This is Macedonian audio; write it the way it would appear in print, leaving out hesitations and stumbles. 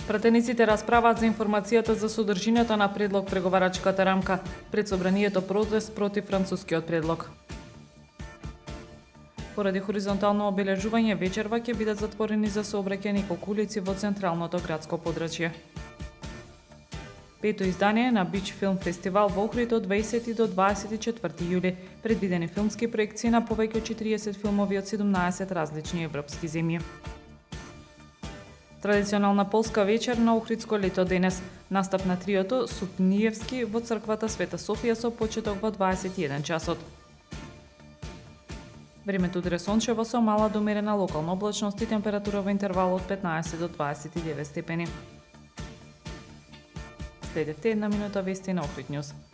Пратениците расправаат за информацијата за содржината на предлог преговарачката рамка пред собранието протест против францускиот предлог. Поради хоризонтално обележување вечерва ќе бидат затворени за сообраќај неколку улици во централното градско подрачје. Пето издание на Бич филм фестивал во Охрид од 20 до 24 јули. Предвидени филмски проекции на повеќе од 40 филмови од 17 различни европски земји. Традиционална полска вечер на Охридско лето денес. Настап на триото Супниевски во црквата Света Софија со почеток во 21 часот. Времето утре сончево со мала до умерена локална облачност и температура во интервал од 15 до 29 степени. Следевте една минута вести на Охрид Нјуз.